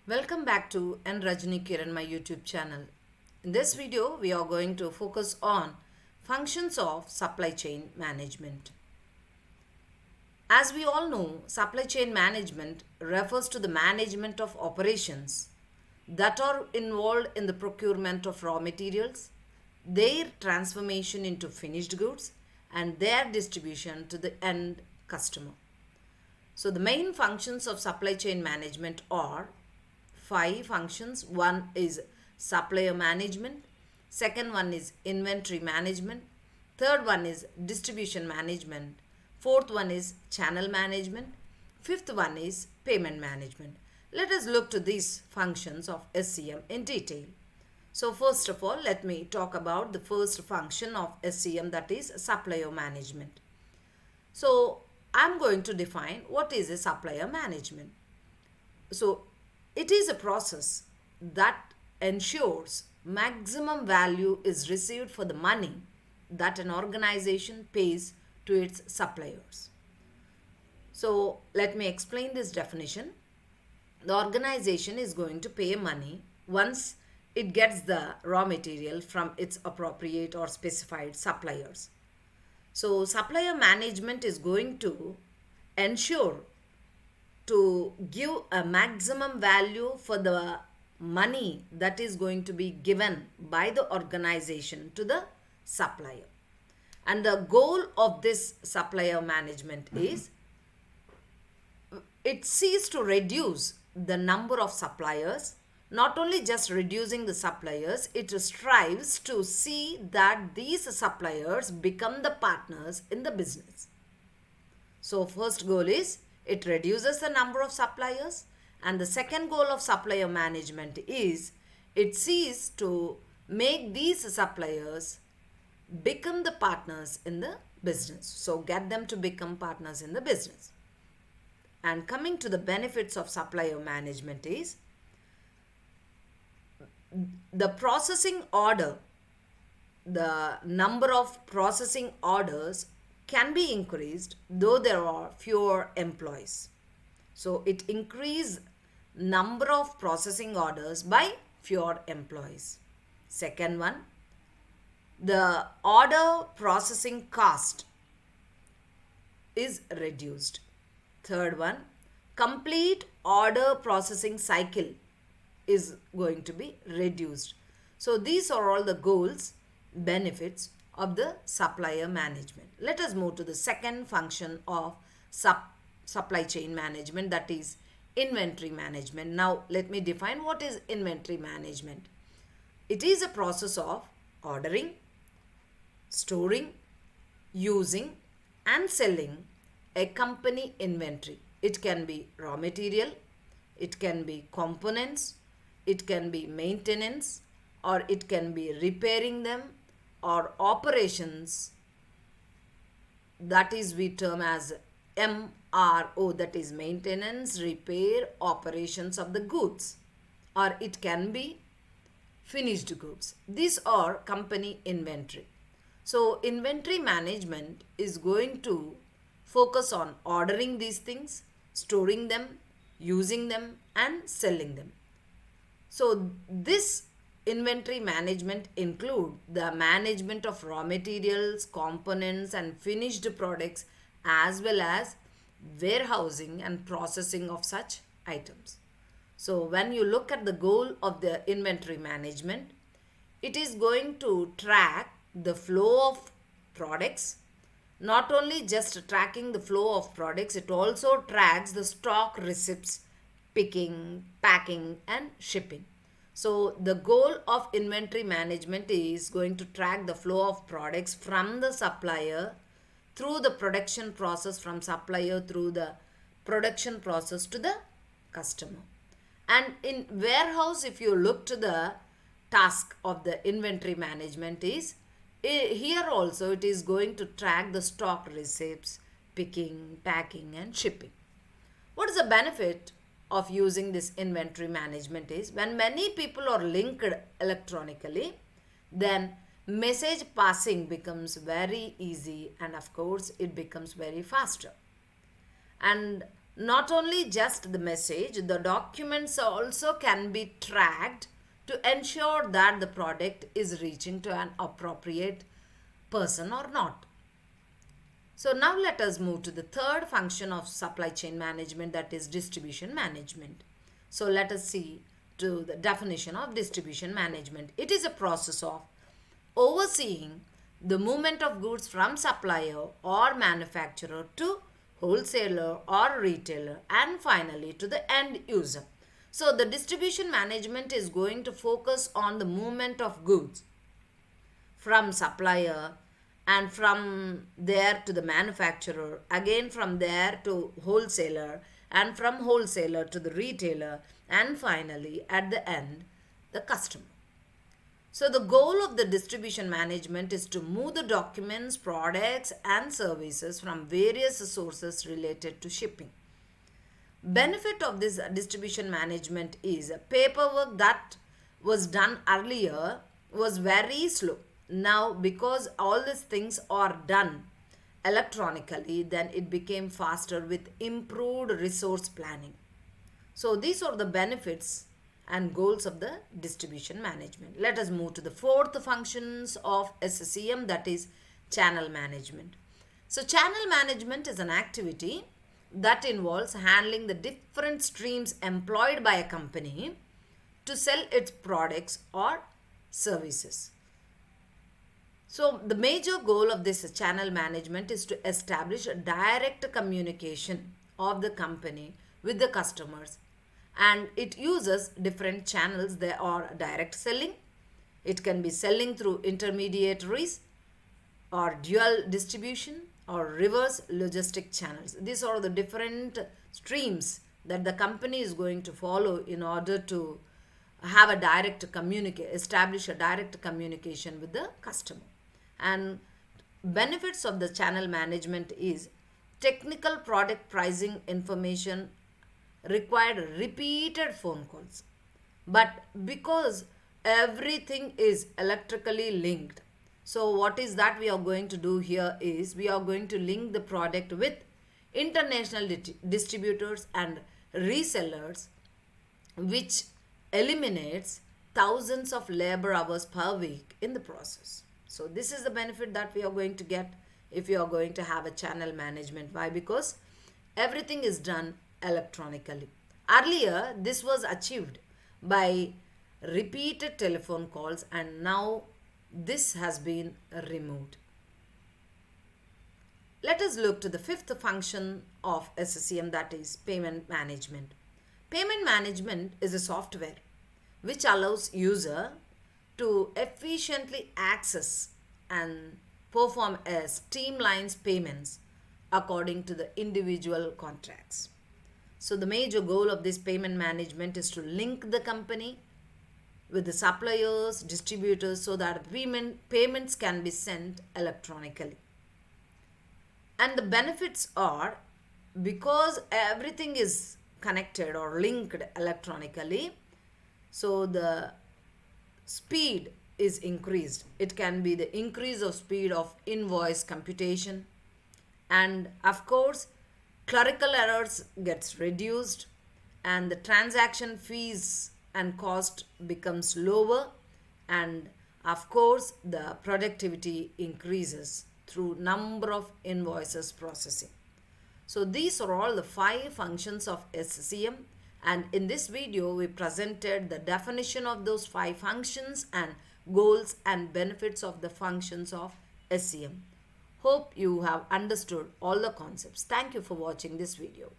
Welcome back to Rajini Kiranmai YouTube channel. In this video, we are going to focus on functions of supply chain management. As we all know, supply chain management refers to the management of operations that are involved in the procurement of raw materials, their transformation into finished goods, and their distribution to the end customer. So, the main functions of supply chain management are five functions. One is supplier management, second one is inventory management, third one is distribution management, fourth one is channel management, fifth one is payment management. Let us look to these functions of SCM in detail. So first of all, let me talk about the first function of SCM, that is supplier management. So I'm going to define what is a supplier management. So it is a process that ensures maximum value is received for the money that an organization pays to its suppliers. So let me explain this definition. The organization is going to pay money once it gets the raw material from its appropriate or specified suppliers. So supplier management is going to ensure to give a maximum value for the money that is going to be given by the organization to the supplier. And the goal of this supplier management is it seeks to reduce the number of suppliers. Not only just reducing the suppliers, it strives to see that these suppliers become the partners in the business. So first goal is it reduces the number of suppliers, and the second goal of supplier management is it seeks to make these suppliers become the partners in the business. So get them to become partners in the business. And coming to the benefits of supplier management is the processing order, the number of processing orders can be increased though there are fewer employees. So it increase number of processing orders by fewer employees. Second one, the order processing cost is reduced. Third one, complete order processing cycle is going to be reduced. So these are all the goals, benefits of the supplier management. Let us move to the second function of supply chain management, that is inventory management. Now let me define what is inventory management. It is a process of ordering, storing, using and selling a company inventory. It can be raw material, it can be components, it can be maintenance, or it can be repairing them, or operations, that is we term as MRO, that is maintenance, repair, operations of the goods, or it can be finished goods. These are company inventory. So inventory management is going to focus on ordering these things, storing them, using them and selling them. So this inventory management include the management of raw materials, components and finished products, as well as warehousing and processing of such items. So when you look at the goal of the inventory management, it is going to track the flow of products. Not only just tracking the flow of products, it also tracks the stock receipts, picking, packing and shipping. So the goal of inventory management is going to track the flow of products from the supplier through the production process, from supplier through the production process to the customer. And in warehouse, if you look to the task of the inventory management is here also it is going to track the stock receipts, picking, packing and shipping. What is the benefit of using this inventory management is when many people are linked electronically, then message passing becomes very easy and of course it becomes very faster. And Not only just the message, the documents also can be tracked to ensure that the product is reaching to an appropriate person or not. So now let us move to the third function of supply chain management, that is distribution management. So let us see to the definition of distribution management. It is a process of overseeing the movement of goods from supplier or manufacturer to wholesaler or retailer and finally to the end user. So the distribution management is going to focus on the movement of goods from supplier and from there to the manufacturer, again from there to wholesaler, and from wholesaler to the retailer, and finally at the end the customer. So the goal of the distribution management is to move the documents, products and services from various sources related to shipping. Benefit of this distribution management is paperwork that was done earlier was very slow. Now because all these things are done electronically, then it became faster with improved resource planning. So these are the benefits and goals of the distribution management. Let us move to the fourth functions of SCM, that is channel management. So channel management is an activity that involves handling the different streams employed by a company to sell its products or services. So the major goal of this channel management is to establish a direct communication of the company with the customers, and it uses different channels. There are direct selling, it can be selling through intermediaries or dual distribution or reverse logistic channels. These are the different streams that the company is going to follow in order to have a direct communicate, establish a direct communication with the customer. And benefits of the channel management is technical product pricing information required repeated phone calls, but because everything is electrically linked, so what is that we are going to do here is we are going to link the product with international distributors and resellers, which eliminates thousands of labor hours per week in the process. So this is the benefit that we are going to get if you are going to have a channel management. Why? Because everything is done electronically. Earlier, this was achieved by repeated telephone calls, and now this has been removed. Let us look to the fifth function of SCM, that is payment management. Payment management is a software which allows user to efficiently access and perform a streamlined payments according to the individual contracts. So the major goal of this payment management is to link the company with the suppliers, distributors, so that payments can be sent electronically. And the benefits are, because everything is connected or linked electronically, so the speed is increased. It can be the increase of speed of invoice computation, and of course clerical errors gets reduced, and the transaction fees and cost becomes lower, and of course the productivity increases through number of invoices processing. So these are all the 5 functions of SCM, and in this video we presented the definition of those 5 functions and goals and benefits of the functions of SCM. Hope you have understood all the concepts. Thank you for watching this video.